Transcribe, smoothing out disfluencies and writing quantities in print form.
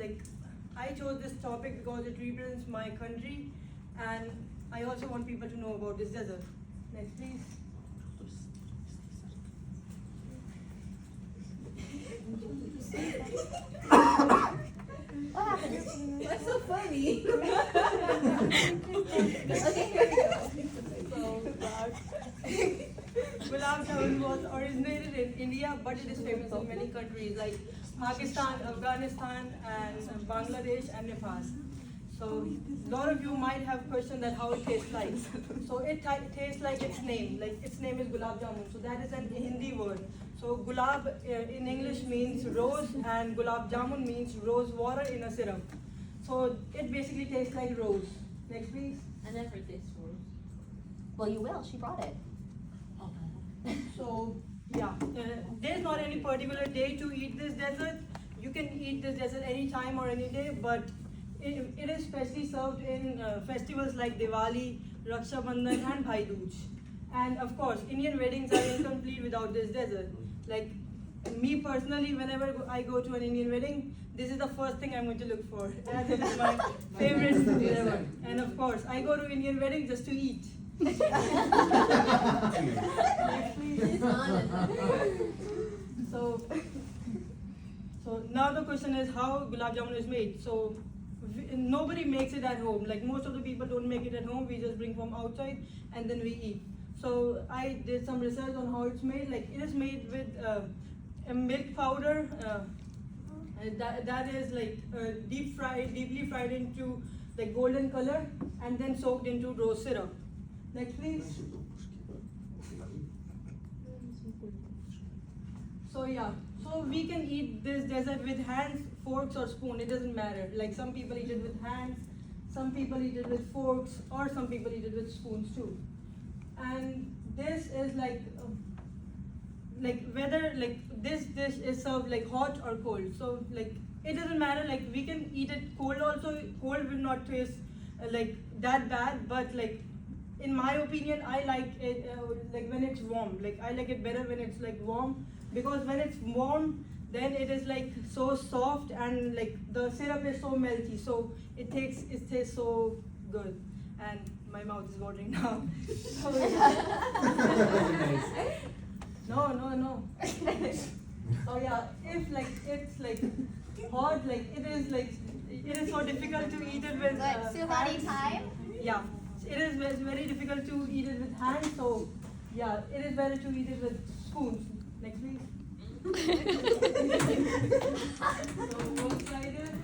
like I chose this topic because it represents my country, and I also want people to know about this desert. Next, please. What happened? That's so funny. Okay, here we go. Gulab Jamun was originated in India, but it is famous in many countries like Pakistan, Afghanistan, and Bangladesh and Nepal. So a lot of you might have questioned that how it tastes like. So it tastes like its name. Like its name is Gulab Jamun. So that is an Hindi word. So gulab in English means rose, and Gulab Jamun means rose water in a syrup. So it basically tastes like rose. Next, please. I never taste rose. Well, you will. She brought it. So yeah, there's not any particular day to eat this dessert. You can eat this dessert any time or any day, but it is specially served in festivals like Diwali, Raksha Bandhan, and Bhai Dooj. And of course, Indian weddings are incomplete without this dessert. Like me personally, whenever I go to an Indian wedding, this is the first thing I'm going to look for, as it is my favorite dessert. And of course, I go to Indian wedding just to eat. So, so now the question is how gulab jamun is made. So nobody makes it at home. Like most of the people don't make it at home. We just bring from outside and then we eat. So I did some research on how it's made. Like it is made with a milk powder. That is like deeply fried into like golden color, and then soaked into rose syrup. Next, please. So yeah, so we can eat this dessert with hands, forks, or spoon. It doesn't matter. Like some people eat it with hands, some people eat it with forks, or some people eat it with spoons too. And this is like whether like this dish is served like hot or cold. So like it doesn't matter. Like we can eat it cold also. Cold will not taste like that bad, but like in my opinion, I like it like when it's warm. Like I like it better when it's like warm, because when it's warm, then it is like so soft and like the syrup is so melty. So it tastes so good, and my mouth is watering now. So, no. So yeah, if like it's like hot, like it is so difficult to eat it with Suhani hands. time? Yeah, it is very difficult to eat it with hands. So yeah, it is better to eat it with spoons. Next, please. So one-sided.